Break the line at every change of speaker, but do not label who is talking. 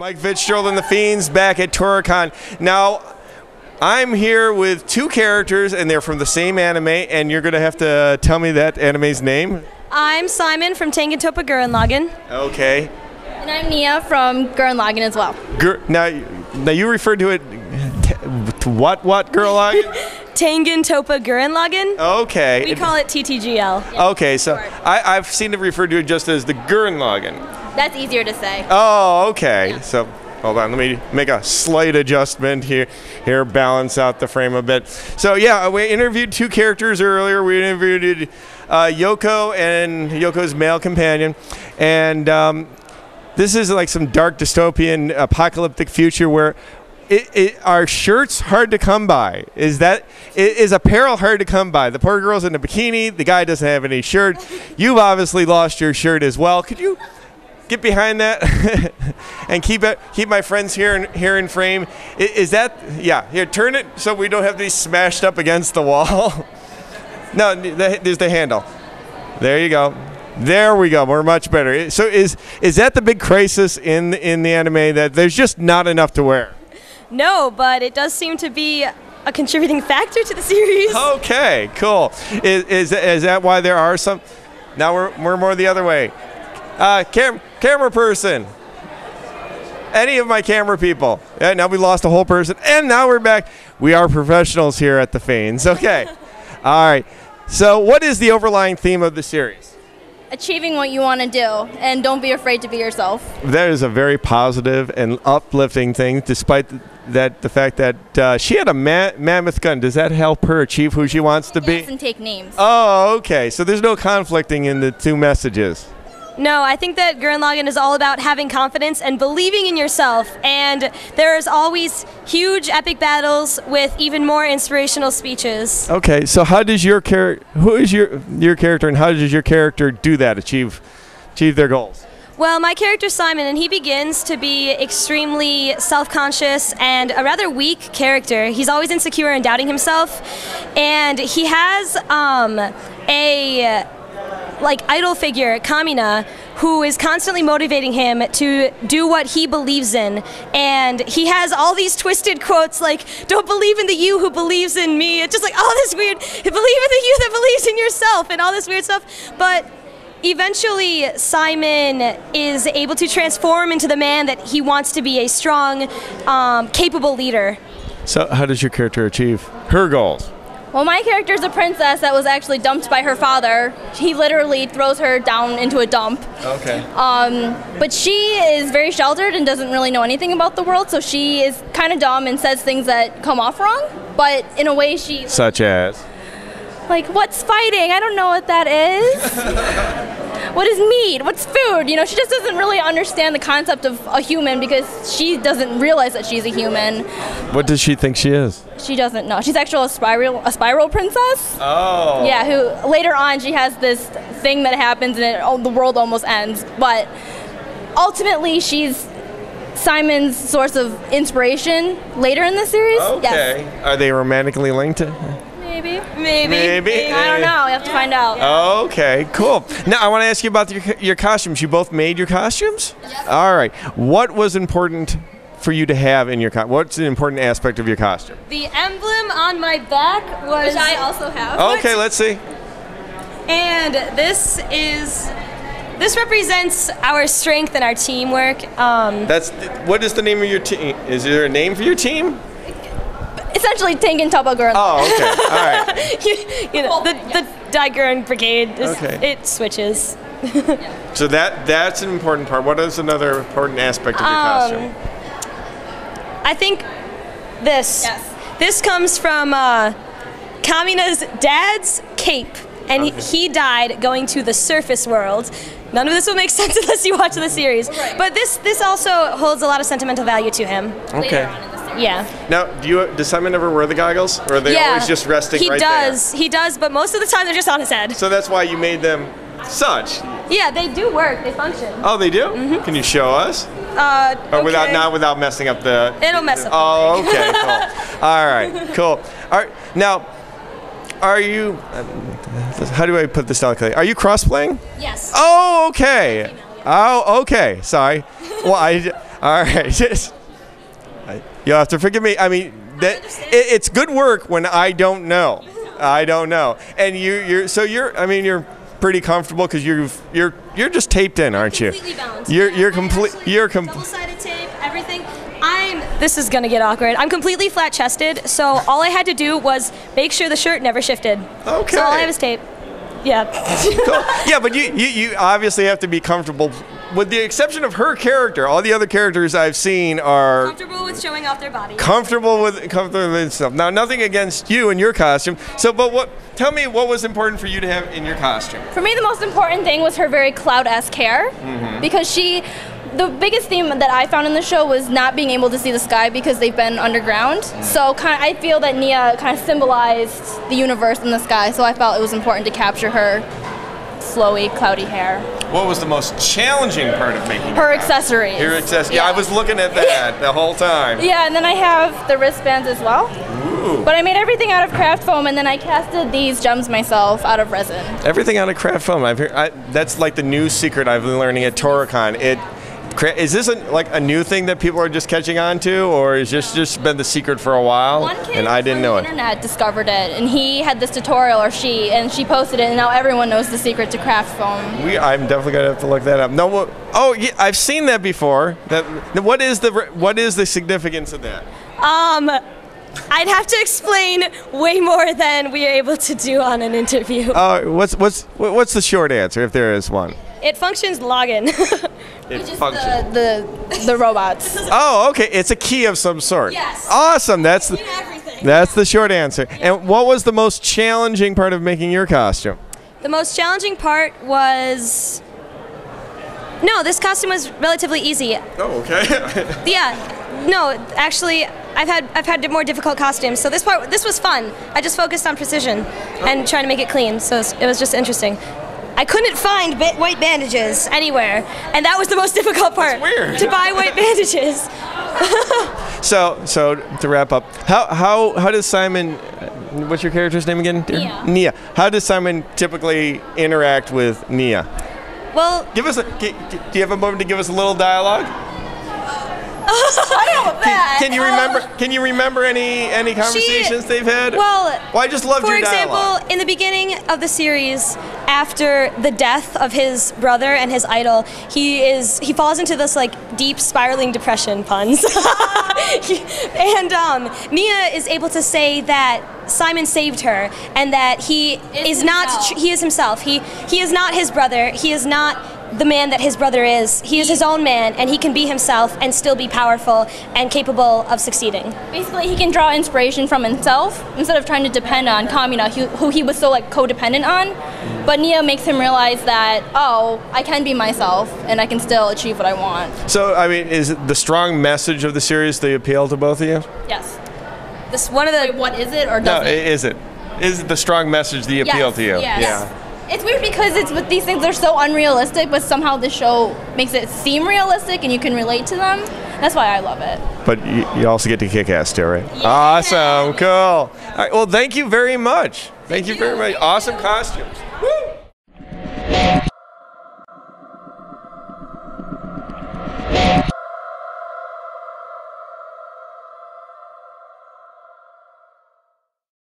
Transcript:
Mike Fitzgerald and the Fiends back at Tora-Con. Now, I'm here with two characters, and they're from the same anime, and you're going to have to tell me that anime's name.
I'm Simon from Tengen Toppa Guren Ragan.
Okay.
And I'm Nia from Gurren-Lagann as well.
Now you referred to it, what Gurren Lagann?
Tengen Toppa Guren Ragan.
Okay.
We call it TTGL.
Okay, so I've seen it referred to it just as the Gurren Lagann.
That's easier to say.
Oh, okay.
Yeah.
So hold on, let me make a slight adjustment here, balance out the frame a bit. So yeah, we interviewed two characters earlier. We interviewed Yoko and Yoko's male companion, and this is like some dark dystopian apocalyptic future where are shirts hard to come by? Is apparel hard to come by? The poor girl's in a bikini. The guy doesn't have any shirt. You've obviously lost your shirt as well. Could you get behind that and keep my friends here in frame? Is that, yeah, here, turn it so we don't have to be smashed up against the wall. No, there's the handle. There you go. There we go. We're much better. So is that the big crisis in the anime, that there's just not enough to wear?
No, but it does seem to be a contributing factor to the series.
Okay, cool. Is that why there are some? Now we're more the other way. Camera person. Any of my camera people. Yeah, now we lost a whole person, and now we're back. We are professionals here at the Fiends. Okay. All right. So what is the overlying theme of the series?
Achieving what you want to do, and don't be afraid to be yourself.
That is a very positive and uplifting thing, despite the fact that she had a mammoth gun. Does that help her achieve who she wants to be?
Yes, and take names.
Oh, okay. So there's no conflicting in the two messages.
No, I think that Gurren Lagann is all about having confidence and believing in yourself, and there's always huge epic battles with even more inspirational speeches.
Okay, so how does who is your character, and how does your character do that, achieve their goals?
Well, my character's Simon, and he begins to be extremely self-conscious and a rather weak character. He's always insecure and doubting himself, and he has a idol figure, Kamina, who is constantly motivating him to do what he believes in. And he has all these twisted quotes like, "Don't believe in the you who believes in me." It's just like all this weird, believe in the you that believes in yourself, and all this weird stuff. But eventually, Simon is able to transform into the man that he wants to be, a strong, capable leader.
So how does your character achieve her goals?
Well, my character is a princess that was actually dumped by her father. He literally throws her down into a dump.
Okay.
But she is very sheltered and doesn't really know anything about the world, so she is kind of dumb and says things that come off wrong. But in a way, she...
Such as?
Like, what's fighting? I don't know what that is. What is meat? What's food? You know, she just doesn't really understand the concept of a human because she doesn't realize that she's a human.
What does she think she is?
She doesn't know. She's actually a spiral princess.
Oh.
Yeah, who later on she has this thing that happens and the world almost ends. But ultimately, she's Simon's source of inspiration later in the series.
Okay.
Yes.
Are they romantically linked?
Maybe.
I
don't know. You have to find out.
Okay, cool. Now, I want to ask you about your costumes. You both made your costumes?
Yes.
All right. What was important for you to have in your costume? What's an important aspect of your costume?
The emblem on my back was...
Which I also have.
Okay, let's see.
And this represents our strength and our teamwork.
What is the name of your team? Is there a name for your team?
Essentially, Tengen Toppa Guren.
Oh, okay. All right.
you know, the Daiguren Brigade,
Okay.
It switches.
So that's an important part. What is another important aspect of your costume?
I think this.
Yes.
This comes from Kamina's dad's cape, and he died going to the surface world. None of this will make sense unless you watch the series.
Right.
But this also holds a lot of sentimental value to him.
Okay.
Later on in the series.
Yeah.
Now, does Simon ever wear the goggles, or are they always just resting right there?
He does, but most of the time they're just on his head.
So that's why you made them such.
Yeah, they do work. They function.
Oh, they do? Mm-hmm. Can you show us? Or
Okay.
not without messing up the...
It'll mess up.
Oh, okay, cool. All right, cool. All right, now, are you... how do I put this delicately? Are you cross-playing?
Yes.
Oh, okay. Oh, okay. Sorry. Well, All right. You'll have to forgive me. I mean, it's good work when I don't know. I don't know. And you're pretty comfortable because you're just taped in, aren't you?
Completely balanced.
You're complete. You're
double-sided tape, everything. This is gonna get awkward. I'm completely flat-chested, so all I had to do was make sure the shirt never shifted.
Okay.
So all I have is tape. Yeah.
Cool. Yeah, but you obviously have to be comfortable. With the exception of her character, all the other characters I've seen are
Comfortable with showing off their body.
Comfortable with stuff. Now, nothing against you and your costume. So, but tell me what was important for you to have in your costume?
For me, the most important thing was her very Cloud-esque hair, because the biggest theme that I found in the show was not being able to see the sky because they've been underground. So I feel that Nia kind of symbolized the universe in the sky, so I felt it was important to capture her flowy, cloudy hair.
What was the most challenging part of making
her accessories?
Her accessories. Yeah, I was looking at that the whole time.
Yeah, and then I have the wristbands as well.
Ooh.
But I made everything out of craft foam, and then I casted these gems myself out of resin.
Everything out of craft foam. That's like the new secret I've been learning at Tora-Con. Is this like a new thing that people are just catching on to, or has this just been the secret for a while?
One kid
and I didn't know
on the internet discovered it, and he had this tutorial, and she posted it, and now everyone knows the secret to craft foam.
I'm definitely gonna have to look that up. No, yeah, I've seen that before. What is the significance of that?
I'd have to explain way more than we are able to do on an interview.
What's the short answer, if there is one?
It functions login.
It
Just
functions.
the robots.
Oh, okay. It's a key of some sort.
Yes.
Awesome. That's
Everything.
the short answer. And what was the most challenging part of making your costume?
The most challenging part was... No, this costume was relatively easy.
Oh, okay.
Yeah. No, actually, I've had more difficult costumes, so this was fun. I just focused on precision and trying to make it clean, so it was just interesting. I couldn't find white bandages anywhere, and that was the most difficult part.
That's weird.
To buy white bandages.
So to wrap up, how does Simon? What's your character's name again?
Nia.
Nia. How does Simon typically interact with Nia?
Well,
Do you have a moment to give us a little dialogue?
I don't know that.
Can you remember any conversations they've had?
Well,
I just loved your dialogue.
For example, in the beginning of the series, after the death of his brother and his idol, he falls into this like deep spiraling depression, puns. And Nia is able to say that Simon saved her and that he is himself. He is not his brother. He is not the man that his brother is. He is his own man, and he can be himself and still be powerful and capable of succeeding.
Basically, he can draw inspiration from himself instead of trying to depend on Kamina, who he was so like codependent on. But Nia makes him realize that, oh, I can be myself and I can still achieve what I want.
So, I mean, is the strong message of the series the appeal to both of you?
Yes.
This one of the
Wait, what is it or
No,
does it?
is it? Is the strong message the appeal to you?
Yes.
Yeah.
It's weird because it's with these things they're so unrealistic, but somehow the show makes it seem realistic and you can relate to them. That's why I love it.
But you also get to kick ass too, right?
Yeah.
Awesome, cool. All right, well, thank you very much. Thank you very much. Awesome costumes. Woo!